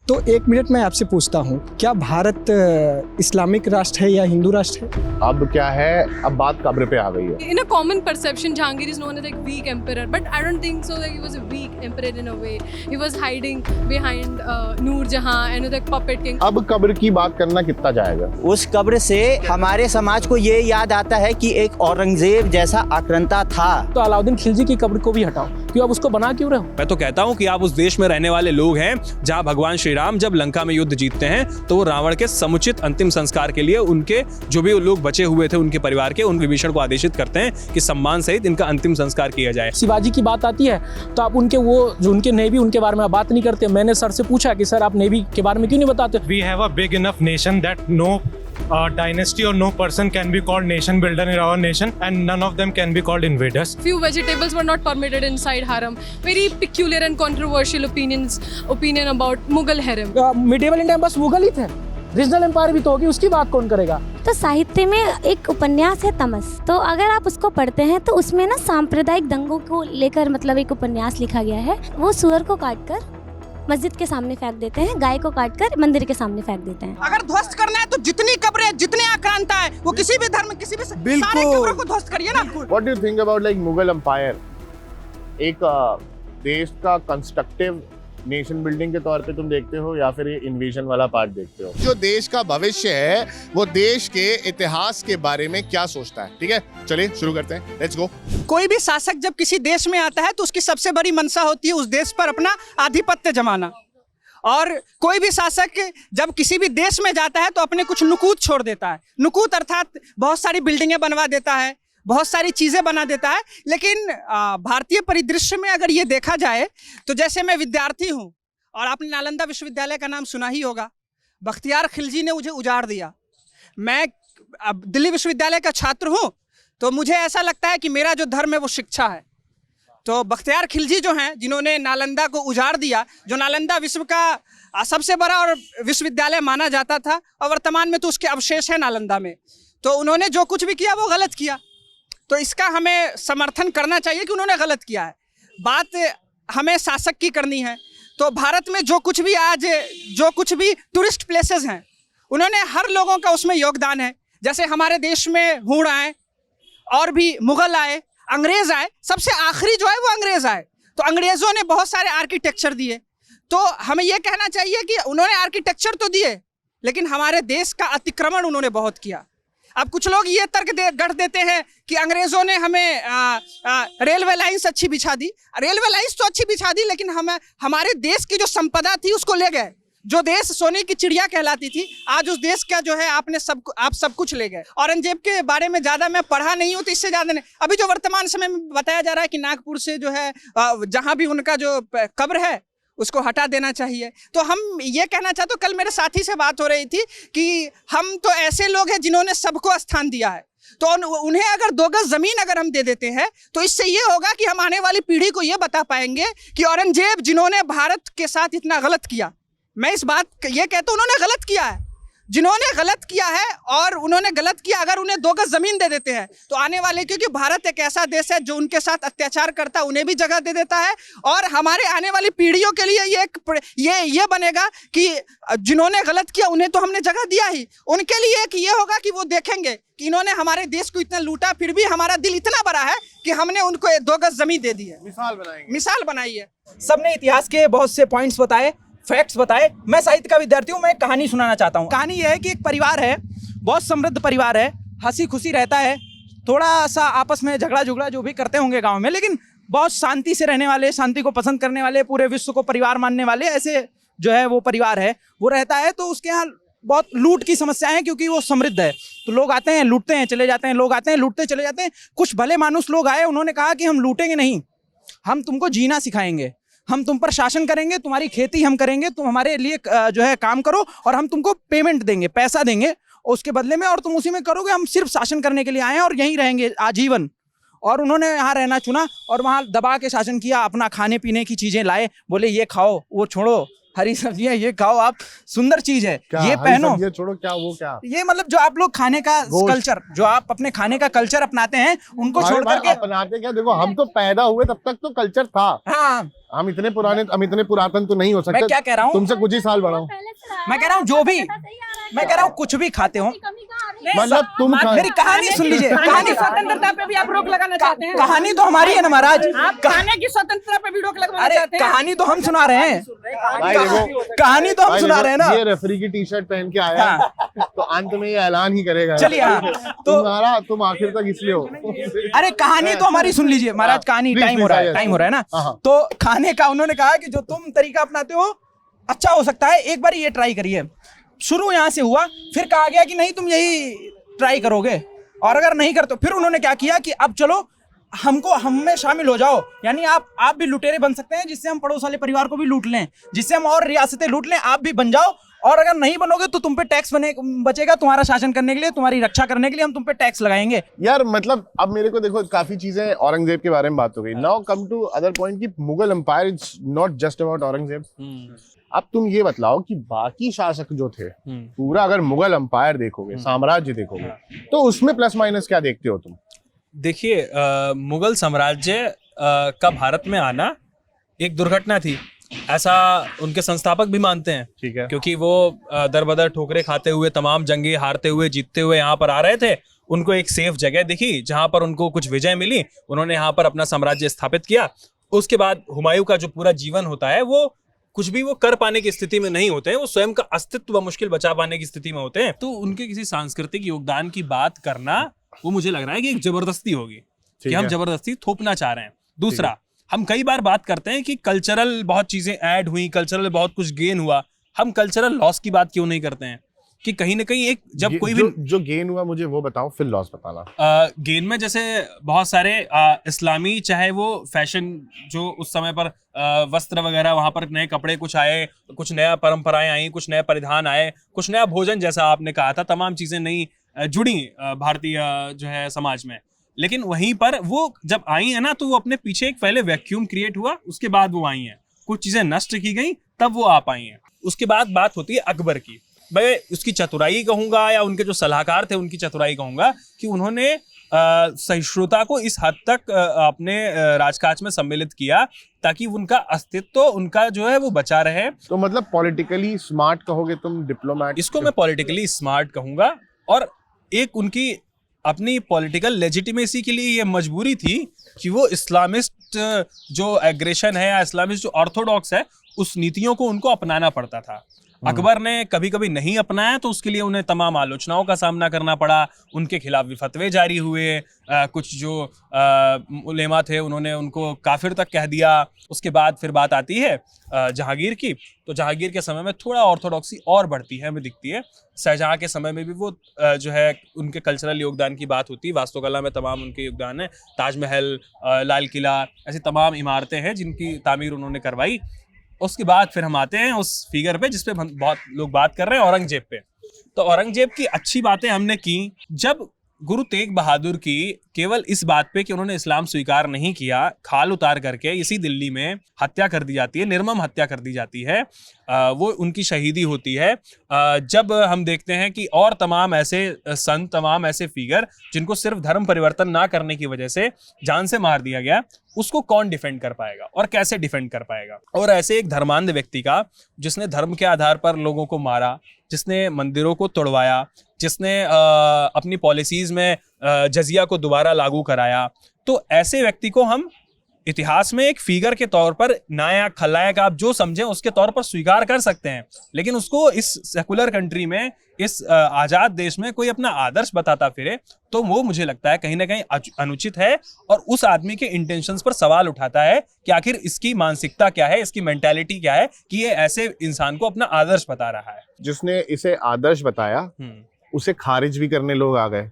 तो एक मिनट मैं आपसे पूछता हूँ, क्या भारत इस्लामिक राष्ट्र है या हिंदू राष्ट्र है? अब क्या है, अब बात कब्र पे आ गई है। In a common perception, Jahangir is known as like weak emperor, but I don't think so. That he was a weak emperor in a way. He was hiding behind Noor Jahan and like puppet king. अब कब्र की बात करना कितना जाएगा? उस कब्र से हमारे समाज को ये याद आता है कि एक औरंगजेब जैसा आक्रांता था। तो अलाउद्दीन खिलजी की कब्र को भी हटाओ, क्यों आप उसको बना क्यों रहे हो? मैं तो कहता हूँ कि आप उस देश में रहने वाले लोग हैं जहाँ भगवान श्री राम जब लंका में युद्ध जीतते हैं तो वो रावण के समुचित अंतिम संस्कार के लिए उनके जो भी लोग बचे हुए थे उनके परिवार के, उन विभीषण को आदेशित करते हैं कि सम्मान सहित इनका अंतिम संस्कार किया जाए। शिवाजी की बात आती है तो आप उनके वो जो उनके नेवी उनके बारे में बात नहीं करते। मैंने सर से पूछा कि सर आप नेवी के बारे में क्यों नहीं बताते? We have a big enough nation that no dynasty or no person can be called nation builder in our nation, and none of them can be called invaders. Few vegetables were not permitted inside harem. Very peculiar and controversial opinion about Mughal harem. Medieval India में बस मुगल ही थे, regional empire भी तो होगी, उसकी बात कौन करेगा? तो साहित्य में एक उपन्यास है तमस, तो अगर आप उसको पढ़ते हैं तो उसमें ना सांप्रदायिक दंगों को लेकर मतलब एक उपन्यास लिखा गया है। वो सुअर को काटकर मस्जिद के सामने फेंक देते हैं, गाय को काटकर मंदिर के सामने फेंक देते हैं। अगर ध्वस्त करना है तो जितनी कब्रें, जितने आक्रांता है, वो किसी भी धर्म, किसी भी सारे कब्रों को ध्वस्त करिए ना। What do you think about like Mughal empire? एक देश का कंस्ट्रक्टिव नेशन बिल्डिंग के तौर पे तुम देखते हो या फिर ये इन्वेजन वाला पार्ट देखते हो? जो देश का भविष्य है वो देश के इतिहास के बारे में क्या सोचता है। ठीक है, चलिए शुरू करते हैं, लेट्स गो। कोई भी शासक जब किसी देश में आता है तो उसकी सबसे बड़ी मंशा होती है उस देश पर अपना आधिपत्य जमाना, और कोई भी शासक जब किसी भी देश में जाता है तो अपने कुछ नुकूत छोड़ देता है। नुकूत अर्थात बहुत सारी बिल्डिंगें बनवा देता है, बहुत सारी चीज़ें बना देता है। लेकिन भारतीय परिदृश्य में अगर ये देखा जाए तो जैसे मैं विद्यार्थी हूँ और आपने नालंदा विश्वविद्यालय का नाम सुना ही होगा। बख्तियार खिलजी ने मुझे उजाड़ दिया। मैं अब दिल्ली विश्वविद्यालय का छात्र हूँ तो मुझे ऐसा लगता है कि मेरा जो धर्म है वो शिक्षा है। तो बख्तियार खिलजी जो हैं, जिन्होंने नालंदा को उजाड़ दिया, जो नालंदा विश्व का सबसे बड़ा और विश्वविद्यालय माना जाता था और वर्तमान में तो उसके अवशेष हैं नालंदा में, तो उन्होंने जो कुछ भी किया वो गलत किया। तो इसका हमें समर्थन करना चाहिए कि उन्होंने गलत किया है। बात हमें शासक की करनी है। तो भारत में जो कुछ भी टूरिस्ट प्लेसेस हैं, उन्होंने हर लोगों का उसमें योगदान है। जैसे हमारे देश में हूण आए और भी मुगल आए, अंग्रेज आए, सबसे आखिरी जो है वो अंग्रेज आए। तो अंग्रेज़ों ने बहुत सारे आर्किटेक्चर दिए। तो हमें ये कहना चाहिए कि उन्होंने आर्किटेक्चर तो दिए लेकिन हमारे देश का अतिक्रमण उन्होंने बहुत किया। अब कुछ लोग ये तर्क गढ़ देते हैं कि अंग्रेज़ों ने हमें रेलवे लाइन्स अच्छी बिछा दी। रेलवे लाइन्स तो अच्छी बिछा दी लेकिन हमारे देश की जो संपदा थी उसको ले गए। जो देश सोने की चिड़िया कहलाती थी, आज उस देश का जो है आप सब कुछ ले गए। औरंगजेब के बारे में ज़्यादा मैं पढ़ा नहीं हूँ तो इससे ज़्यादा नहीं। अभी जो वर्तमान समय में बताया जा रहा है कि नागपुर से जो है जहाँ भी उनका जो कब्र है उसको हटा देना चाहिए। तो हम ये कहना चाहते, कल मेरे साथी से बात हो रही थी कि हम तो ऐसे लोग हैं जिन्होंने सबको स्थान दिया है, तो उन्हें अगर 2 गज जमीन अगर हम दे देते हैं तो इससे ये होगा कि हम आने वाली पीढ़ी को ये बता पाएंगे कि औरंगजेब जिन्होंने भारत के साथ इतना गलत किया, मैं इस बात ये कहता हूँ उन्होंने गलत किया है। जिन्होंने गलत किया है और उन्होंने गलत किया, अगर उन्हें 2 गज जमीन दे देते हैं तो आने वाले, क्योंकि भारत एक ऐसा देश है जो उनके साथ अत्याचार करता है, उन्हें भी जगह दे देता है। और हमारे आने वाली पीढ़ियों के लिए ये बनेगा कि जिन्होंने गलत किया उन्हें तो हमने जगह दिया ही, उनके लिए एक ये होगा कि वो देखेंगे कि इन्होंने हमारे देश को इतना लूटा, फिर भी हमारा दिल इतना बड़ा है कि हमने उनको 2 गज जमीन दे दी है। मिसाल बनाई है। सबने इतिहास के बहुत से पॉइंट्स बताए, फैक्ट्स बताए। मैं साहित्य का विद्यार्थी हूँ, मैं एक कहानी सुनाना चाहता हूँ। कहानी यह है कि एक परिवार है, बहुत समृद्ध परिवार है, हंसी खुशी रहता है, थोड़ा सा आपस में झगड़ा झुगड़ा जो भी करते होंगे गांव में, लेकिन बहुत शांति से रहने वाले, शांति को पसंद करने वाले, पूरे विश्व को परिवार मानने वाले, ऐसे जो है वो परिवार है, वो रहता है। तो उसके यहाँ बहुत लूट की समस्याएं हैं क्योंकि वो समृद्ध है। तो लोग आते हैं, लूटते हैं, चले जाते हैं, लोग आते हैं, लूटते चले जाते हैं। कुछ भले मानुस लोग आए, उन्होंने कहा कि हम लूटेंगे नहीं, हम तुमको जीना सिखाएंगे, हम तुम पर शासन करेंगे, तुम्हारी खेती हम करेंगे, तुम हमारे लिए जो है काम करो और हम तुमको पेमेंट देंगे, पैसा देंगे उसके बदले में, और तुम उसी में करोगे, हम सिर्फ शासन करने के लिए आए हैं और यहीं रहेंगे आजीवन। और उन्होंने यहाँ रहना चुना और वहाँ दबा के शासन किया, अपना खाने पीने की चीज़ें लाए, बोले ये खाओ वो छोड़ो, हरी सब्जियां ये खाओ आप, सुंदर चीज है, क्या ये हरी पहनो। सब्जियां छोड़ो, क्या वो क्या ये मतलब जो आप लोग खाने का कल्चर, जो आप अपने खाने का कल्चर अपनाते हैं, उनको अरे छोड़ भाई, करके। अपनाते क्या, देखो हम तो पैदा हुए तब तक तो कल्चर था, हाँ, हम इतने पुरातन तो नहीं हो सकते। मैं क्या कह रहा हूँ, तुमसे कुछ ही साल बड़ा हूँ। मैं कह रहा हूँ जो भी, मैं कह रहा हूँ कुछ भी खाते हो, मतलब तुम मेरी कहानी सुन लीजिए। कहानी स्वतंत्रता पे भी आप रोक लगाना चाहते हैं? कहानी तो हमारी है ना महाराज। आप खाने की स्वतंत्रता पे भी रोक लगवाना अरे चाहते हैं? कहानी तो हम सुना रहे हैं, भाई देखो, कहानी तो हम भाई सुना देखो, रहे हैं ना। ये रेफरी की टी शर्ट पहन के आया है, तो अंत में ये ऐलान ही करेगा। चलिए, हाँ, तो तुम आखिर तक इसलिए हो। अरे कहानी तो हमारी सुन लीजिए महाराज। कहानी Please, टाइम हो please, रहा है, yes. टाइम हो रहा है ना। हाँ, हाँ। तो खाने का उन्होंने कहा कि जो तुम तरीका अपनाते हो अच्छा हो सकता है, एक बार ये ट्राई करिए। शुरू यहाँ से हुआ, फिर कहा गया कि नहीं तुम यही ट्राई करोगे, और अगर नहीं करते फिर उन्होंने क्या किया कि अब चलो हम में शामिल हो जाओ, यानी आप भी लुटेरे बन सकते हैं, जिससे हम पड़ोस वाले परिवार को भी लूट लें, जिससे हम और रियासतें लूट लें, आप भी बन जाओ। और अगर नहीं बनोगे तो तुम पे टैक्स बचेगा, तुम्हारा शासन करने के लिए, तुम्हारी रक्षा करने के लिए हम तुम पे टैक्स लगाएंगे। यार मतलब अब मेरे को देखो, काफी चीजें औरंगजेब के बारे में बात हो गई। Now come to other point कि Mughal empire is not just about Aurangzeb. अब तुम ये बतलाओ कि बाकी शासक जो थे, पूरा अगर मुगल एम्पायर देखोगे, साम्राज्य देखोगे, तो उसमें प्लस माइनस क्या देखते हो तुम? देखिए, मुगल साम्राज्य का भारत में आना एक दुर्घटना थी, ऐसा उनके संस्थापक भी मानते हैं। ठीक है, क्योंकि वो दर बदर ठोकरे खाते हुए, तमाम जंगे हारते हुए, जीतते हुए यहाँ पर आ रहे थे। उनको एक सेफ जगह दिखी जहाँ पर उनको कुछ विजय मिली, उन्होंने यहाँ पर अपना साम्राज्य स्थापित किया। उसके बाद हुमायूं का जो पूरा जीवन होता है, वो कुछ भी वो कर पाने की स्थिति में नहीं होते हैं, वो स्वयं का अस्तित्व मुश्किल बचा पाने की स्थिति में होते हैं। तो उनके किसी सांस्कृतिक योगदान की बात करना, वो मुझे लग रहा है कि एक जबरदस्ती होगी, कि हम जबरदस्ती थोपना चाह रहे हैं। दूसरा, हम कई बार बात करते हैं कि कल्चरल बहुत चीजें ऐड हुई, कल्चरल बहुत कुछ गेन हुआ, हम कल्चरल लॉस की बात क्यों नहीं करते हैं? कि कहीं ना कहीं एक जब कोई भी जो गेन हुआ मुझे वो बताओ, फिर लॉस बताना। गेन में जैसे बहुत सारे इस्लामी, चाहे वो फैशन, जो उस समय पर वस्त्र वगैरह, वहां पर नए कपड़े कुछ आए, कुछ नया परंपराएं आई, कुछ नए परिधान आए, कुछ नया भोजन, जैसा आपने कहा था, तमाम चीजें नई जुड़ी भारतीय जो है समाज में। लेकिन वहीं पर वो जब आई है ना, तो वो अपने पीछे एक पहले वैक्यूम क्रिएट हुआ, उसके बाद वो आई हैं, कुछ चीजें नष्ट की गई, तब वो आ पाई हैं। उसके बाद बात होती है अकबर की। मैं उसकी चतुराई कहूंगा, या उनके जो सलाहकार थे उनकी चतुराई कहूंगा, कि उन्होंने सहिष्णुता को इस हद तक अपने राजकाज में सम्मिलित किया ताकि उनका अस्तित्व, उनका जो है वो बचा रहे। तो मतलब पॉलिटिकली स्मार्ट कहोगे तुम, डिप्लोमैट? इसको मैं पॉलिटिकली स्मार्ट कहूंगा। और एक उनकी अपनी पॉलिटिकल लेजिटिमेसी के लिए ये मजबूरी थी कि वो इस्लामिस्ट जो एग्रेशन है, या इस्लामिस्ट जो ऑर्थोडॉक्स है, उस नीतियों को उनको अपनाना पड़ता था। अकबर ने कभी कभी नहीं अपनाया, तो उसके लिए उन्हें तमाम आलोचनाओं का सामना करना पड़ा, उनके खिलाफ भी फतवे जारी हुए, कुछ जो उलेमा थे उन्होंने उनको काफिर तक कह दिया। उसके बाद फिर बात आती है जहांगीर की। तो जहांगीर के समय में थोड़ा ऑर्थोडॉक्सी और बढ़ती है, हमें दिखती है। शाहजहां के समय में भी वो जो है उनके कल्चरल योगदान की बात होती है, वास्तुकला में तमाम उनके योगदान है। ताजमहल, लाल किला, ऐसी तमाम इमारतें हैं जिनकी तामीर उन्होंने करवाई। उसके बाद फिर हम आते हैं उस फिगर पे जिस पे बहुत लोग बात कर रहे हैं, औरंगजेब पे। तो औरंगजेब की अच्छी बातें हमने की जब गुरु तेग बहादुर की केवल इस बात पे कि उन्होंने इस्लाम स्वीकार नहीं किया, खाल उतार करके इसी दिल्ली में हत्या कर दी जाती है, निर्मम हत्या कर दी जाती है, वो उनकी शहीदी होती है। जब हम देखते हैं कि और तमाम ऐसे संत, तमाम ऐसे फिगर जिनको सिर्फ धर्म परिवर्तन ना करने की वजह से जान से मार दिया गया, उसको कौन डिफेंड कर पाएगा और कैसे डिफेंड कर पाएगा? और ऐसे एक धर्मांध व्यक्ति का, जिसने धर्म के आधार पर लोगों को मारा, जिसने मंदिरों को तोड़वाया, जिसने अपनी पॉलिसीज में जजिया को दोबारा लागू कराया, तो ऐसे व्यक्ति को हम इतिहास में एक फिगर के तौर पर, नायक, खलनायक, आप जो समझें उसके तौर पर स्वीकार कर सकते हैं। लेकिन उसको इस सेकुलर कंट्री में, इस आजाद देश में कोई अपना आदर्श बताता फिरे, तो वो मुझे लगता है कहीं ना कहीं अनुचित है, और उस आदमी के इंटेंशंस पर सवाल उठाता है कि आखिर इसकी मानसिकता क्या है, इसकी मेंटालिटी क्या है कि ये ऐसे इंसान को अपना आदर्श बता रहा है। जिसने इसे आदर्श बताया उसे खारिज भी करने लोग आ गए।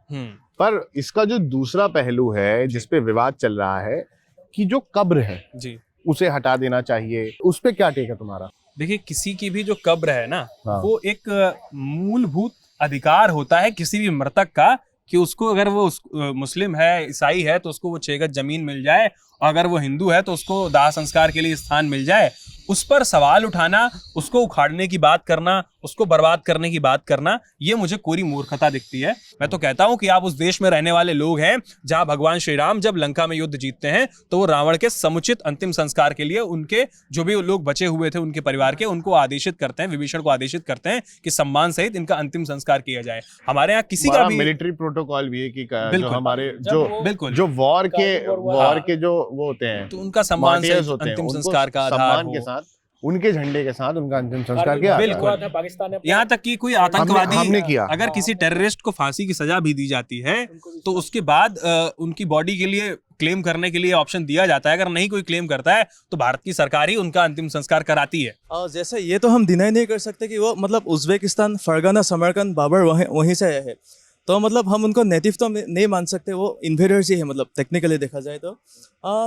पर इसका जो दूसरा पहलू है जिसपे विवाद चल रहा है कि जो कब्र है जी, उसे हटा देना चाहिए, उस पे क्या टेक है तुम्हारा? देखिए, किसी की भी जो कब्र है ना, हाँ। वो एक मूलभूत अधिकार होता है किसी भी मृतक का, कि उसको, अगर वो मुस्लिम है, ईसाई है, तो उसको वो 6 गज जमीन मिल जाए, और अगर वो हिंदू है तो उसको दाह संस्कार के लिए स्थान मिल जाए। उस पर सवाल उठाना, उसको उखाड़ने की बात करना, उसको बर्बाद करने की बात करना, ये मुझे कोरी मूर्खता दिखती है। मैं तो कहता हूं कि आप उस देश में रहने वाले लोग हैं जहां भगवान श्री राम जब लंका में युद्ध जीतते हैं तो वो रावण के समुचित अंतिम संस्कार के लिए उनके जो भी लोग बचे हुए थे उनके परिवार के, उनको आदेशित करते हैं, विभीषण को आदेशित करते हैं कि सम्मान सहित इनका अंतिम संस्कार किया जाए। हमारे यहाँ किसी का भी मिलिट्री प्रोटोकॉल भी है कि जो बिल्कुल। हमारे जो बिल्कुल जो वॉर के जो वो होते हैं तो उनका सम्मान martyrs सहित होते हैं, अंतिम उनको संस्कार का आधार सम्मान हो। के साथ, उनके झंडे के साथ उनका अंतिम संस्कार किया। बिल्कुल। पाकिस्तान ने यहाँ तक कि कोई आतंकवादी हमने किया। अगर किसी टेररिस्ट को फांसी की सजा भी दी जाती है तो उसके बाद उनकी बॉडी के लिए क्लेम करने के लिए ऑप्शन दिया जाता है। अगर नहीं कोई क्लेम करता है तो भारत की सरकार ही उनका अंतिम संस्कार कराती है। और जैसे ये तो हम डिनाई नहीं कर सकते कि वो मतलब उज़्बेकिस्तान, फरगाना, समरकंद, बाबर वहीं से आए हैं, तो मतलब हम उनको नेटिव तो नहीं मान सकते, वो इन्वेडर्स ही है मतलब टेक्निकली देखा जाए तो।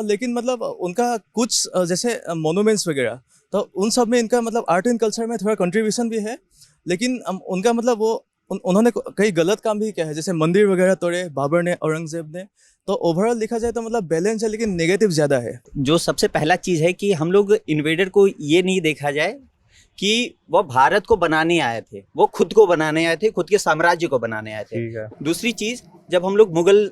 लेकिन मतलब उनका कुछ जैसे मोनूमेंट्स वगैरह, तो उन सब में इनका मतलब आर्ट एंड कल्चर में थोड़ा कंट्रीब्यूशन भी है, लेकिन उनका मतलब वो उन्होंने कई गलत काम भी किया है, जैसे मंदिर वगैरह तोड़े बाबर ने, औरंगजेब ने। तो ओवरऑल देखा जाए तो मतलब बैलेंस है, लेकिन नेगेटिव ज़्यादा है। जो सबसे पहला चीज़ है कि हम लोग इन्वेडर को ये नहीं देखा जाए कि वो भारत को बनाने आए थे, वो खुद को बनाने आए थे, खुद के साम्राज्य को बनाने आए थे। दूसरी चीज़, जब हम लोग मुगल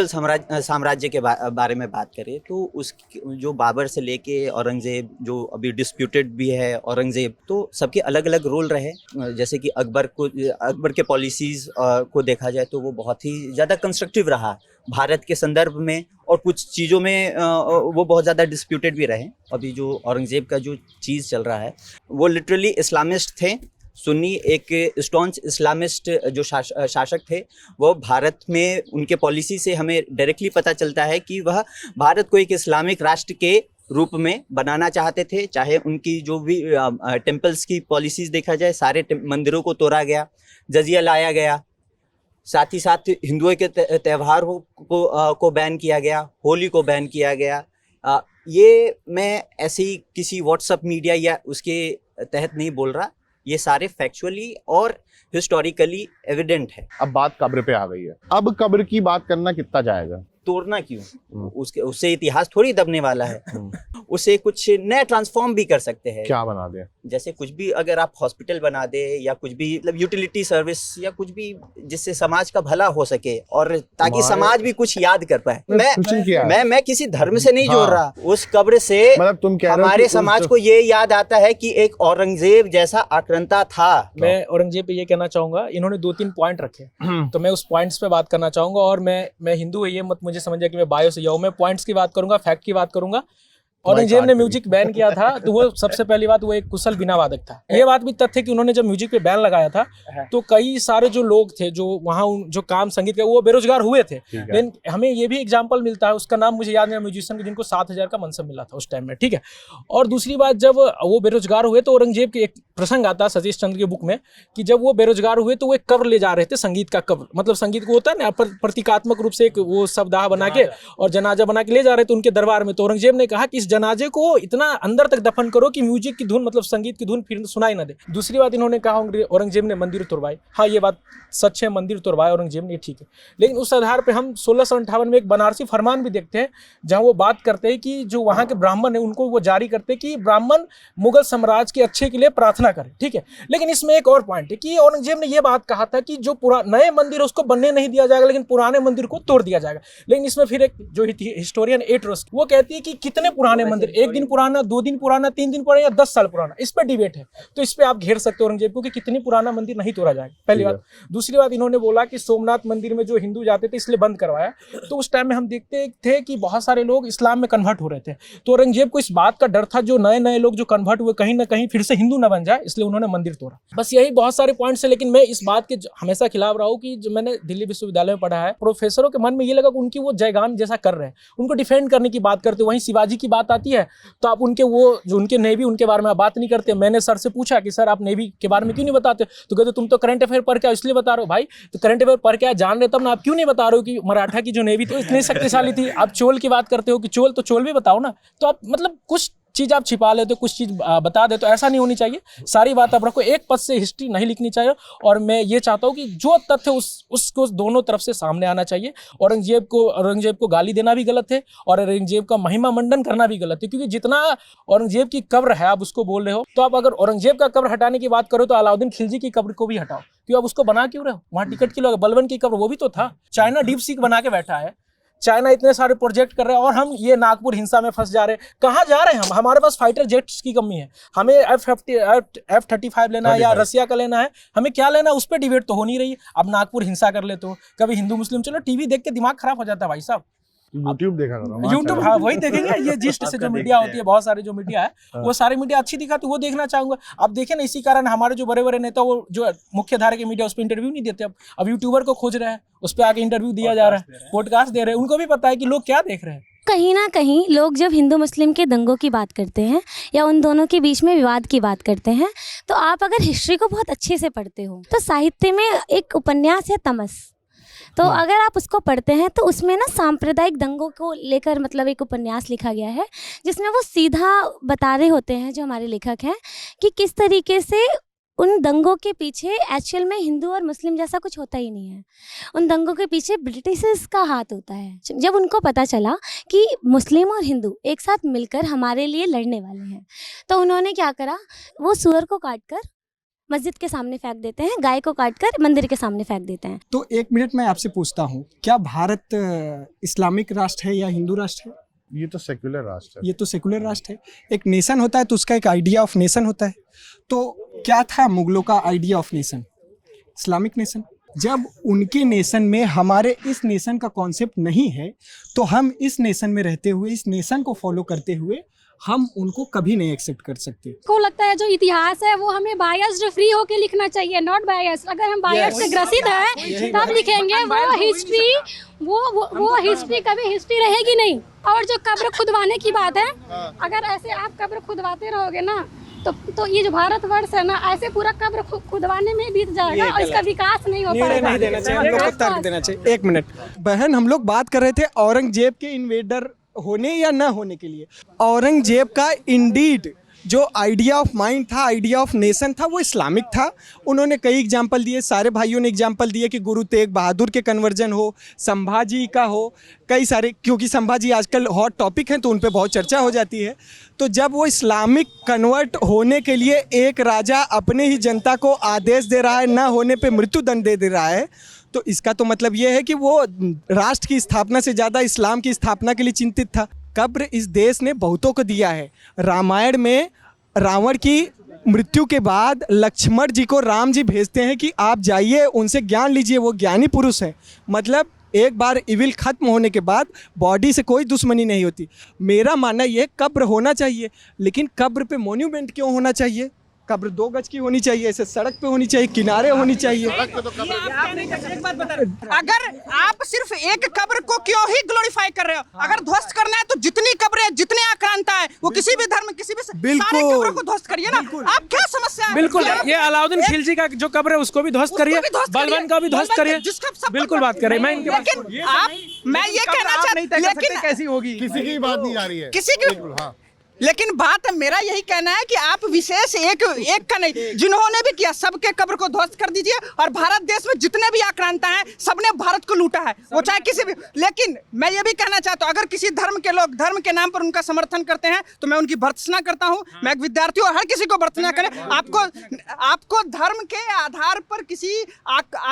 साम्राज्य के बारे में बात करें तो उस जो बाबर से लेके औरंगज़ेब, जो अभी डिस्प्यूटेड भी है औरंगज़ेब, तो सबके अलग अलग रोल रहे। जैसे कि अकबर के पॉलिसीज़ को देखा जाए तो वो बहुत ही ज़्यादा कंस्ट्रक्टिव रहा भारत के संदर्भ में, और कुछ चीज़ों में वो बहुत ज़्यादा डिस्प्यूटेड भी रहे। अभी जो औरंगज़ेब का जो चीज़ चल रहा है वो लिटरली इस्लामिस्ट थे, सुन्नी एक स्टॉन्च इस्लामिस्ट जो शासक थे। वो भारत में उनके पॉलिसी से हमें डायरेक्टली पता चलता है कि वह भारत को एक इस्लामिक राष्ट्र के रूप में बनाना चाहते थे। चाहे उनकी जो भी टेम्पल्स की पॉलिसीज़ देखा जाए, सारे मंदिरों को तोड़ा गया, जजिया लाया गया, साथ ही साथ हिंदुओं के त्योहारों को बैन किया गया, होली को बैन किया गया। ये मैं ऐसे ही किसी व्हाट्सएप मीडिया या उसके तहत नहीं बोल रहा, ये सारे फैक्चुअली और हिस्टोरिकली एविडेंट है। अब बात कब्र पे आ गई है, अब कब्र की बात करना कितना जाएगा? तोड़ना क्यों? उससे इतिहास थोड़ी दबने वाला है। उसे कुछ नया ट्रांसफॉर्म भी कर सकते हैं। क्या बना दे? जैसे कुछ भी, अगर आप हॉस्पिटल बना दे या कुछ भी मतलब यूटिलिटी सर्विस या कुछ भी जिससे समाज का भला हो सके और ताकि समाज भी कुछ याद कर पाए। मैं किसी धर्म से नहीं जोड़ रहा। उस कब्र से मतलब तुम कह रहे हो हमारे समाज को ये याद आता है कि एक औरंगजेब जैसा आक्रांता था। मैं औरंगजेब पे ये कहना चाहूंगा, इन्होंने 2-3 पॉइंट रखे तो मैं उस पॉइंट्स पे बात करना चाहूंगा। और मैं हिंदू है ये मत मुझे समझिए कि मैं बायो से जाऊँ। मैं पॉइंट्स की बात करूंगा, फैक्ट की बात करूंगा। औरंगजेब ने म्यूजिक बैन किया था तो वो सबसे पहली बात, वो एक कुशल बीना वादक था। ये बात भी तथ्य कि उन्होंने जब म्यूजिक पे बैन लगाया था तो कई सारे जो लोग थे जो वहाँ जो काम संगीत के, वो बेरोजगार हुए थे। लेकिन हमें ये भी एग्जांपल मिलता है, उसका नाम मुझे याद नहीं, म्यूजिशियन जिनको 7,000 का मनसब मिला था उस टाइम में, ठीक है। और दूसरी बात, जब वो बेरोजगार हुए तो औरंगजेब के एक प्रसंग आता है सतीश चंद्र की बुक में कि जब वो बेरोजगार हुए तो वो एक कब्र ले जा रहे थे, संगीत का कब्र। मतलब संगीत को होता है ना प्रतीकात्मक रूप से एक वो शवदाह बना के और जनाजा बना के ले जा रहे थे उनके दरबार में। तो औरंगजेब ने कहा कि इस जनाजे को इतना अंदर तक दफन करो कि म्यूजिक की धुन, मतलब संगीत की धुन फिर सुनाई ना दे। दूसरी बात इन्होंने कहा औरंगजेब ने मंदिर तोड़वाए। हाँ, ये बात सच है, मंदिर तोड़वाए औरंगजेब ने, ठीक है। लेकिन उस आधार पे हम 1658 में एक बनारसी फरमान भी देखते हैं जहां वो बात करते हैं कि जो वहां के ब्राह्मण है उनको वो जारी करते हैं कि ब्राह्मण मुगल साम्राज्य के अच्छे के लिए प्रार्थना करें, ठीक है। लेकिन इसमें एक और पॉइंट है कि औरंगजेब ने ये बात कहा था कि जो नए मंदिर है उसको बनने नहीं दिया जाएगा, लेकिन पुराने मंदिर को तोड़ दिया जाएगा। लेकिन इसमें फिर एक जो हिस्टोरियन एट्रोस वो कहती है कि कितने पुराने मंदिर, 1 दिन पुराना, 2 दिन पुराना, 3 दिन पुराना या 10 साल पुराना, इस पर डिबेट है। तो इस पे आप घेर सकते हो औरंगजेब को कि कितनी पुराना मंदिर नहीं तोड़ा जाएगा, पहली बात। दूसरी बात, इन्होंने बोला कि सोमनाथ मंदिर में जो हिंदू जाते थे इसलिए बंद करवाया। तो उस टाइम में हम देखते थे कि बहुत सारे लोग इस्लाम में कन्वर्ट हो रहे थे। तो औरंगजेब को इस बात का डर था जो नए लोग जो कन्वर्ट हुए कहीं ना कहीं फिर से हिंदू न बन जाए, इसलिए उन्होंने मंदिर तोड़ा। बस यही बहुत सारे पॉइंट्स है। लेकिन मैं इस बात के हमेशा खिलाफ रहा हूँ कि जो मैंने दिल्ली विश्वविद्यालय में पढ़ा है, प्रोफेसरों के मन में ये लगा कि उनकी वो जयगान जैसा कर रहे हैं, उनको डिफेंड करने की बात करते। वहीं शिवाजी की बात आती है तो आप उनके वो जो उनके नेवी, उनके बारे में आप बात नहीं करते। मैंने सर से पूछा कि सर आप नेवी के बारे में क्यों नहीं बताते, तो कहते तुम तो करंट अफेयर पढ़ के इसलिए बता रहे हो। भाई तो करंट अफेयर पढ़ के जान रहे तब ना, आप क्यों नहीं बता रहे हो कि मराठा की जो नेवी थी इतनी शक्तिशाली थी। आप चोल की बात करते हो कि चोल, तो चोल भी बताओ ना। तो आप मतलब कुछ चीज़ आप छिपा लेते हो, कुछ चीज़ बता देते हो, ऐसा नहीं होनी चाहिए। सारी बात आप रखो, एक पद से हिस्ट्री नहीं लिखनी चाहिए। और मैं ये चाहता हूँ कि जो तथ्य उसको दोनों तरफ से सामने आना चाहिए। औरंगजेब को गाली देना भी गलत है और औरंगजेब का महिमा मंडन करना भी गलत है, क्योंकि जितना औरंगजेब की कब्र है आप उसको बोल रहे हो, तो आप अगर औरंगजेब का कब्र हटाने की बात करो तो अलाउद्दीन खिलजी की कब्र को भी हटाओ, क्यों आप उसको बना क्यों रहे हो? वहाँ टिकट के लोग, बलबन की कब्र वो भी तो था। चाइना डीप सीक बना के बैठा है, चाइना इतने सारे प्रोजेक्ट कर रहे हैं और हम ये नागपुर हिंसा में फंस जा रहे हैं। कहाँ जा रहे हैं हम? हमारे पास फाइटर जेट्स की कमी है, हमें F-35 लेना है या रसिया का लेना है, हमें क्या लेना है उस पर डिबेट तो हो नहीं रही है। अब नागपुर हिंसा कर लेते हो, कभी हिंदू मुस्लिम, चलो टीवी देख के दिमाग खराब हो जाता है भाई साहब। यूट्यूब देखा करो, यूट्यूब, हाँ वही देखेंगे। ये जिस्ट से जो मीडिया होती है, बहुत सारे जो मीडिया है वो सारी मीडिया अच्छी दिखाती है, वो देखना चाहूंगा। अब देखें ना, इसी कारण हमारे जो बड़े बड़े नेता, वो जो मुख्य धारा के मीडिया उस पर इंटरव्यू नहीं देते। अब यूट्यूबर को खोज रहे हैं, उस पर आके इंटरव्यू दिया जा रहा है, पॉडकास्ट दे रहे हैं। उनको भी पता है कि लोग क्या देख रहे हैं। कहीं ना कहीं लोग जब हिंदू मुस्लिम के दंगों की बात करते हैं या उन दोनों के बीच में विवाद की बात करते हैं, तो आप अगर हिस्ट्री को बहुत अच्छे से पढ़ते हो तो साहित्य में एक उपन्यास है तमस, तो अगर आप उसको पढ़ते हैं तो उसमें ना सांप्रदायिक दंगों को लेकर मतलब एक उपन्यास लिखा गया है, जिसमें वो सीधा बता रहे होते हैं जो हमारे लेखक हैं कि किस तरीके से उन दंगों के पीछे एक्चुअल में हिंदू और मुस्लिम जैसा कुछ होता ही नहीं है। उन दंगों के पीछे ब्रिटिशर्स का हाथ होता है। जब उनको पता चला कि मुस्लिम और हिंदू एक साथ मिलकर हमारे लिए लड़ने वाले हैं, तो उन्होंने क्या करा, वो सुअर को काटकर मस्जिद के सामने फेंक देते हैं, गाय को काटकर मंदिर के सामने फेंक देते हैं। तो एक मिनट मैं आपसे पूछता हूँ, क्या भारत इस्लामिक राष्ट्र है या हिंदू राष्ट्र है? ये तो सेक्युलर राष्ट्र है। ये तो सेकुलर राष्ट्र है। एक नेशन होता है तो उसका एक आइडिया ऑफ नेशन होता है। तो क्या था मुगलों का idea of nation? Islamic nation. जब उनके नेशन में हमारे इस नेशन का कॉन्सेप्ट नहीं है, तो हम इस नेशन में रहते हुए, इस नेशन को फॉलो करते हुए हम उनको कभी नहीं एक्सेप्ट कर सकते। को लगता है जो इतिहास है वो हमें बायस्ड फ्री होके लिखना चाहिए, नॉट बायस्ड। अगर हम बायस्ड से ग्रसित हैं तब लिखेंगे वो हिस्ट्री, वो हिस्ट्री कभी हिस्ट्री रहेगी नहीं। और जो कब्र खुदवाने की बात है, अगर ऐसे आप कब्र खुदवाते रहोगे ना तो ये जो भारतवर्ष है ना, ऐसे पूरा कब्र खुदवाने में बीत जाएगा और इसका विकास नहीं हो पाएगा। नहीं देना चाहिए, हम लोग को तर्क देना चाहिए। एक मिनट बहन, हम लोग बात कर रहे थे औरंगजेब के इन्वेडर होने या ना होने के लिए। औरंगजेब का इंडीड जो आइडिया ऑफ माइंड था, आइडिया ऑफ नेशन था, वो इस्लामिक था। उन्होंने कई एग्जाम्पल दिए, सारे भाइयों ने एग्जाम्पल दिए कि गुरु तेग बहादुर के कन्वर्जन हो, संभाजी का हो, कई सारे, क्योंकि संभाजी आजकल हॉट टॉपिक हैं तो उन पे बहुत चर्चा हो जाती है। तो जब वो इस्लामिक कन्वर्ट होने के लिए एक राजा अपने ही जनता को आदेश दे रहा है, ना होने पे मृत्युदंड दे रहा है, तो इसका तो मतलब ये है कि वो राष्ट्र की स्थापना से ज़्यादा इस्लाम की स्थापना के लिए चिंतित था। कब्र इस देश ने बहुतों को दिया है। रामायण में रावण की मृत्यु के बाद लक्ष्मण जी को राम जी भेजते हैं कि आप जाइए उनसे ज्ञान लीजिए, वो ज्ञानी पुरुष हैं। मतलब एक बार इविल खत्म होने के बाद बॉडी से कोई दुश्मनी नहीं होती। मेरा मानना ये, कब्र होना चाहिए, लेकिन कब्र पे मोन्यूमेंट क्यों होना चाहिए? कब्र 2 गज की होनी चाहिए, ऐसे सड़क पे होनी चाहिए, किनारे होनी चाहिए। अगर आप सिर्फ एक कब्र को क्यों ही ग्लोरीफाई कर रहे हो? अगर ध्वस्त करना है तो जितनी कब्रें, जितने आक्रांता है, वो किसी भी धर्म, किसी भी सारे कब्रों को ध्वस्त करिए ना। आप क्या समस्या है? बिल्कुल, ये अलाउद्दीन खिलजी का जो कब्र है उसको भी ध्वस्त करिए, बलबन का भी ध्वस्त करिए, बिल्कुल बात करें। मैं ये कहना चाहता, लेकिन कैसी होगी? किसी की बात नहीं आ रही है, किसी की, लेकिन बात मेरा यही कहना है कि आप विशेष एक का नहीं, जिन्होंने भी किया सबके कब्र को ध्वस्त कर दीजिए। और भारत देश में जितने भी आक्रांता हैं सबने भारत को लूटा है, वो चाहे किसी भी। लेकिन मैं ये भी कहना चाहता हूँ, अगर किसी धर्म के लोग धर्म के नाम पर उनका समर्थन करते हैं तो मैं उनकी भर्त्सना करता हूँ। मैं एक विद्यार्थी हूँ, हर किसी को भर्त्सना करें। आपको धर्म के आधार पर किसी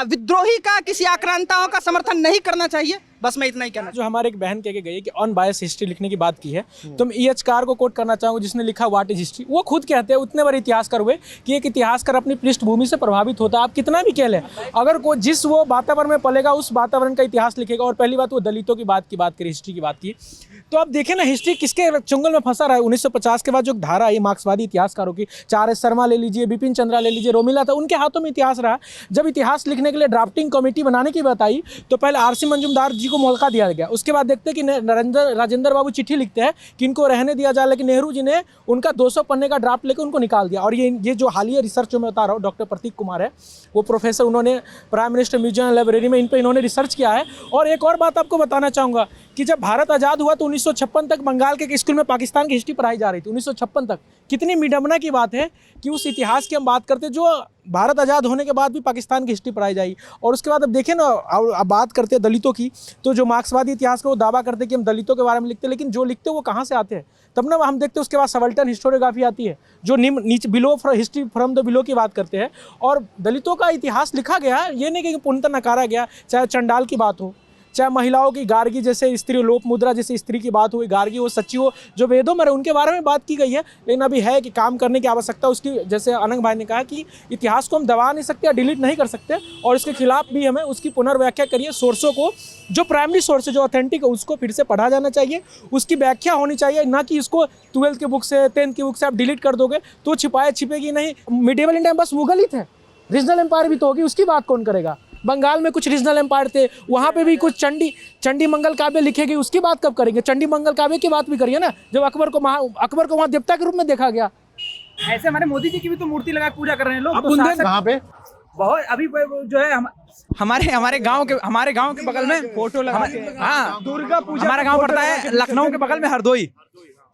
विद्रोही का, किसी आक्रांताओं का समर्थन नहीं करना चाहिए। बस मैं इतना ही कहना। जो हमारे एक बहन कह के गई कि अनबायस हिस्ट्री लिखने की बात की है, तो मैं E.H. कार को कोट करना चाहूँगा, जिसने लिखा व्हाट इज हिस्ट्री। वो खुद कहते हैं, उतने बड़े इतिहासकार हुए, कि एक इतिहासकार अपनी पृष्ठभूमि से प्रभावित होता है। आप कितना भी कह लें, अगर कोई जिस वो वातावरण में पलेगा उस वातावरण का इतिहास लिखेगा। और पहली बात, वो दलितों की बात करी, हिस्ट्री की बात की, तो आप देखें ना हिस्ट्री किसके चुंगल में फंसा रहा है। 1950 के बाद जो धारा है मार्क्सवादी इतिहासकारों की, 4S शर्मा ले लीजिए, बिपिन चंद्रा ले लीजिए, रोमिला था, उनके हाथों में इतिहास रहा। जब इतिहास लिखने के लिए ड्राफ्टिंग कमेटी बनाने की बात आई तो पहले RC मंजुमदार जी को मौका दिया गया। उसके बाद देखते हैं कि राजेंद्र बाबू चिट्ठी लिखते हैं कि इनको रहने दिया जाए, लेकिन नेहरू जी ने उनका 200 पन्ने का ड्राफ्ट लेकर उनको निकाल दिया। और ये जो हालिया रिसर्च जो मैं बता रहा हूँ, डॉक्टर प्रतीक कुमार है, वो प्रोफेसर, उन्होंने प्राइम मिनिस्टर म्यूजियम लाइब्रेरी में इन पर इन्होंने रिसर्च किया है। और एक और बात आपको बताना चाहूँगा कि जब भारत आज़ाद हुआ तो 1956 तक बंगाल के एक स्कूल में पाकिस्तान की हिस्ट्री पढ़ाई जा रही थी, 1956 तक। कितनी विडंबना की बात है कि उस इतिहास की हम बात करते जो भारत आज़ाद होने के बाद भी पाकिस्तान की हिस्ट्री पढ़ाई जाएगी। और उसके बाद अब देखें ना, अब बात करते हैं दलितों की, तो जो मार्क्सवादी इतिहास का वो दावा करते हैं कि हम दलितों के बारे में लिखते हैं, लेकिन जो लिखते हैं वो कहाँ से आते हैं? तब ना हम देखते हैं उसके बाद सबल्टन हिस्टोरियोग्राफी आती है जो नीचे below history from the below की बात करते हैं। और दलितों का इतिहास लिखा गया, ये नहीं कि पूर्णतः नकारा गया। चाहे चंडाल की बात हो, चाहे महिलाओं की गार्गी जैसे स्त्री, लोप मुद्रा जैसे स्त्री की बात हुई, गार्गी हो, सच्ची हो, जो वेदों में उनके बारे में बात की गई है। लेकिन अभी है कि काम करने की आवश्यकता उसकी, जैसे अनंग भाई ने कहा कि इतिहास को हम दबा नहीं सकते या डिलीट नहीं कर सकते, और इसके खिलाफ भी हमें उसकी पुनर्व्याख्या करिए। सोर्सों को, जो प्राइमरी सोर्स है, जो ऑथेंटिक है, उसको फिर से पढ़ा जाना चाहिए, उसकी व्याख्या होनी चाहिए, ना कि इसको 12th की बुक से, 10th की बुक से आप डिलीट कर दोगे तो छिपेगी नहीं। मिडिवल इंडिया में बस मुगल ही थे, रीजनल एम्पायर भी तो होगी, उसकी बात कौन करेगा? बंगाल में कुछ रीजनल एम्पायर थे, वहाँ पे भी कुछ चंडी मंगल काव्य लिखे गए, उसकी बात कब करेंगे? चंडी मंगल काव्य की बात भी करिए ना, जब अकबर को वहाँ देवता के रूप में देखा गया। ऐसे हमारे मोदी जी की भी तो मूर्ति लगा पूजा कर रहे हैं लोग। कहाँ पे? बहुत अभी जो है हमारे गांव के बगल में फोटो लगा, हाँ, दुर्गा पूजा। हमारा गांव पड़ता है लखनऊ के बगल में हरदोई।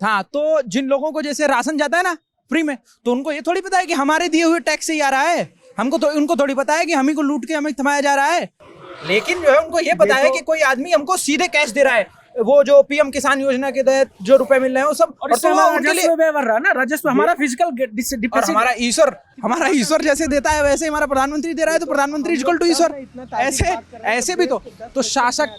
हाँ, तो जिन लोगों को जैसे राशन जाता है ना फ्री में, तो उनको ये थोड़ी पता है कि हमारे दिए हुए टैक्स से ही आ रहा है। उनको थोड़ी पता है कि हम ही को लूट के हमें थमाया जा रहा है। लेकिन जो है उनको ये पता है कि कोई आदमी हमको सीधे कैश दे रहा है, वो जो पीएम किसान योजना के तहत जो रुपए मिल रहे हैं वो सब, और तो उनके लिए व्यवहार रहा ना, राजस्व हमारा फिजिकल डिपोजिट, हमारा ईश्वर जैसे देता है वैसे हमारा प्रधानमंत्री दे रहा है, तो प्रधानमंत्री इक्वल टू ईश्वर। ऐसे भी तो शासक,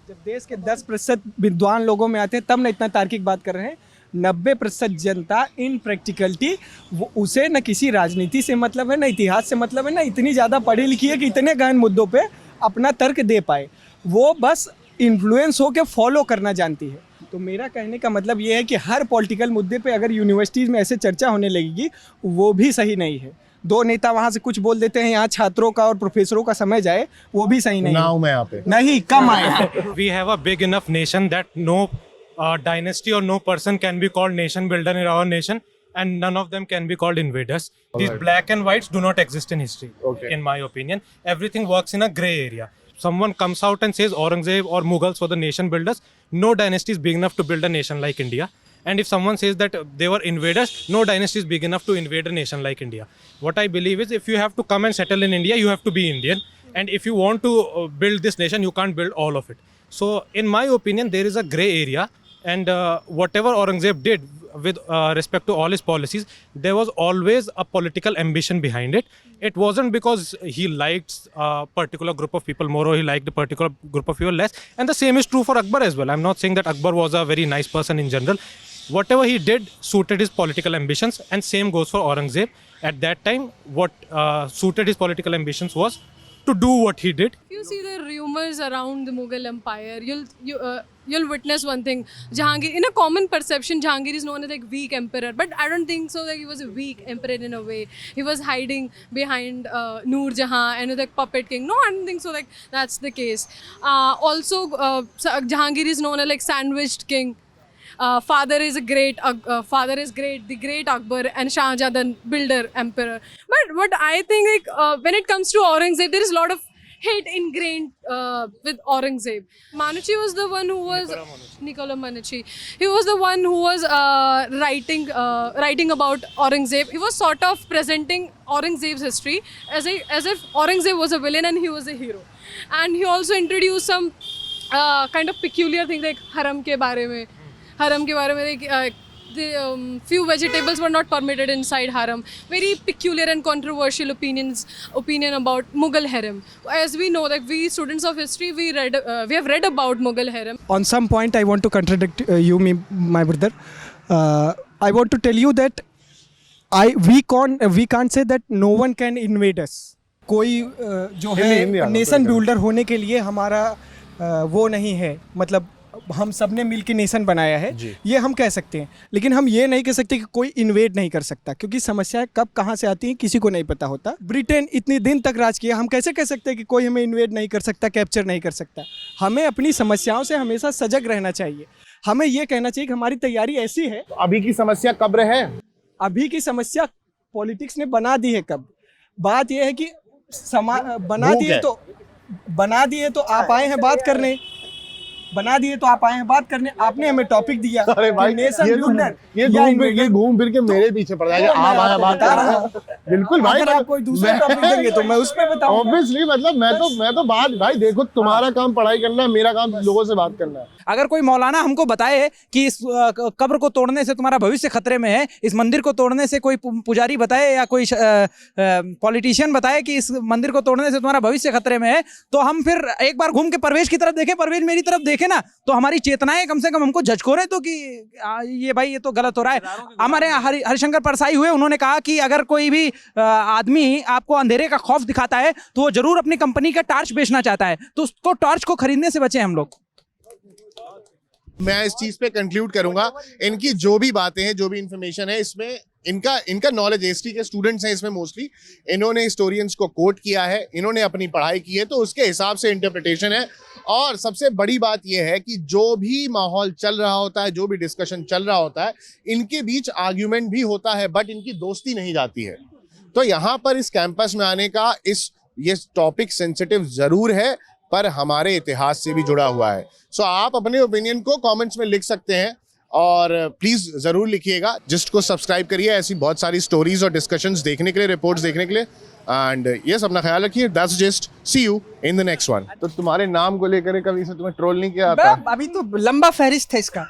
जब देश के 10% विद्वान लोगों में आते हैं तब ना इतना तार्किक बात कर रहे हैं। 90% जनता इन प्रैक्टिकलिटी, वो उसे न किसी राजनीति से मतलब है, न इतिहास से मतलब है, न इतनी ज़्यादा पढ़ी लिखी है कि इतने गहन मुद्दों पे अपना तर्क दे पाए। वो बस इन्फ्लुएंस हो के फॉलो करना जानती है। तो मेरा कहने का मतलब ये है कि हर पॉलिटिकल मुद्दे पे अगर यूनिवर्सिटीज़ में ऐसे चर्चा होने लगेगी, वो भी सही नहीं है। 2 नेता वहाँ से कुछ बोल देते हैं, यहाँ छात्रों का और प्रोफेसरों का समय जाए, वो भी सही नहीं है। मैं यहाँ पे नहीं, कम आए। We have a big enough nation that no dynasty or no person can be called nation builder in our nation, and none of them can be called invaders. These black and whites do not exist in history, in my opinion. Everything works in a gray area. Someone comes out and says Aurangzeb or Mughals were the nation builders. No dynasty is big enough to build a nation like India. And if someone says that they were invaders, no dynasty is big enough to invade a nation like India. What I believe is, if you have to come and settle in India, you have to be Indian. And if you want to build this nation, you can't build all of it. So in my opinion, there is a gray area. And whatever Aurangzeb did with respect to all his policies, there was always a political ambition behind it. It wasn't because he liked a particular group of people more or he liked a particular group of people less. And the same is true for Akbar as well. I'm not saying that Akbar was a very nice person in general. Whatever he did suited his political ambitions, and same goes for Aurangzeb. At that time, what suited his political ambitions was to do what he did. If you see the rumors around the Mughal Empire, you'll witness one thing. Jahangir, in a common perception, Jahangir is known as like weak emperor, but I don't think so. That he was a weak emperor in a way. He was hiding behind Noor Jahan and like puppet king. No, I don't think so. Like that's the case. Also, Jahangir is known as like sandwiched king. Father is great, the great Akbar, and Shah Jahan, the builder emperor. But what I think, like when it comes to Aurangzeb, there is a lot of hate ingrained with Aurangzeb. Manuchi was the one who was Niccolo Manucci. He was the one who was writing about Aurangzeb. He was sort of presenting Aurangzeb's history as if Aurangzeb was a villain and he was a hero. And he also introduced some kind of peculiar things like haram ke bare mein. The few vegetables were not permitted inside haram. Very peculiar and controversial opinion about Mughal harem. As we know, that we students of history, we have read about Mughal harem. On some point, I want to contradict you, my brother. I want to tell you that we can't say that no one can invade us. कोई जो है nation builder होने के लिए हमारा वो नहीं है, मतलब हम सब ने मिल के नेशन बनाया है, ये हम कह सकते हैं। लेकिन हम ये नहीं कह सकते कि कोई इन्वेड नहीं कर सकता, क्योंकि समस्याएं कब कहाँ से आती हैं किसी को नहीं पता होता। ब्रिटेन इतने दिन तक राज किया, हम कैसे कह सकते हैं कि कोई हमें इन्वेड नहीं कर सकता, कैप्चर नहीं कर सकता। हमें अपनी समस्याओं से हमेशा सजग रहना चाहिए। हमें ये कहना चाहिए कि हमारी तैयारी ऐसी है। तो अभी की समस्या कब्र है, अभी की समस्या पॉलिटिक्स ने बना दी है। कब बात यह है कि बना दिए तो आप आए हैं बात करने, बना दिए तो आप आए हैं बात करने, आपने हमें टॉपिक दिया। अरे भाई नेशन बिल्डर ये घूम फिर के मेरे पीछे पड़ जाएगा। आप आया बात कर रहे हैं। बिल्कुल भाई, अगर आप कोई दूसरा टॉपिक देंगे तो मैं उस पे बताऊंगा। ऑब्वियसली, मतलब मैं तो बात भाई देखो, तुम्हारा काम पढ़ाई करना है, मेरा काम लोगों से बात करना है। अगर कोई मौलाना हमको बताए कि इस कब्र को तोड़ने से तुम्हारा भविष्य खतरे में है, इस मंदिर को तोड़ने से कोई पुजारी बताए या कोई पॉलिटिशियन बताए कि इस मंदिर को तोड़ने से तुम्हारा भविष्य खतरे में है, तो हम फिर एक बार घूम के परवेज की तरफ देखें, परवेज मेरी तरफ देखे ना, तो हमारी चेतनाएं कम से कम हमको जज करे तो कि ये भाई ये तो गलत हो रहा है। हमारे यहाँ हरिशंकर परसाई हुए, उन्होंने कहा कि अगर कोई भी आदमी आपको अंधेरे का खौफ दिखाता है तो वो जरूर अपनी कंपनी का टॉर्च बेचना चाहता है, तो उसको टॉर्च को खरीदने से बचे हम लोग। मैं इस चीज पे कंक्लूड करूंगा, इनकी जो भी बातें हैं, जो भी इंफॉर्मेशन है, इसमें इनका नॉलेज एसटी के स्टूडेंट्स हैं इसमें मोस्टली, इन्होंने हिस्टोरियंस को कोट किया है, इन्होंने अपनी पढ़ाई की है, तो उसके हिसाब से इंटरप्रिटेशन है। और सबसे बड़ी बात यह है कि जो भी माहौल चल रहा होता है, जो भी डिस्कशन चल रहा होता है, इनके बीच आर्ग्यूमेंट भी होता है, बट इनकी दोस्ती नहीं जाती है। तो यहाँ पर इस कैंपस में आने का ये टॉपिक सेंसिटिव जरूर है, पर हमारे इतिहास से भी जुड़ा हुआ है। सो आप अपने ओपिनियन को कमेंट्स में लिख सकते हैं, और प्लीज जरूर लिखिएगा। जिस्ट को सब्सक्राइब करिए ऐसी बहुत सारी स्टोरीज और डिस्कशंस देखने के लिए, रिपोर्ट्स देखने के लिए। एंड ये अपना ख्याल रखिए। That's just, see you in the next one. तो तुम्हारे नाम को लेकर कभी से तुम्हें ट्रोल नहीं किया आता? अभी तो लंबा फहरिस्त है इसका।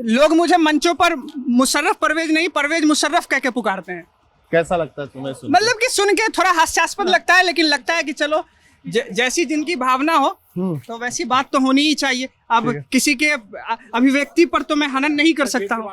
लोग मुझे मंचों पर मुशर्रफ परवेज नहीं, परवेज मुशर्रफ कह के पुकारते हैं। कैसा लगता है तुम्हें सुन? मतलब कि सुन के थोड़ा हास्यास्पद लगता है, लेकिन लगता है कि चलो जैसी जिनकी भावना हो तो वैसी बात तो होनी ही चाहिए। अब किसी के अभिव्यक्ति पर तो मैं हनन नहीं कर सकता हूँ।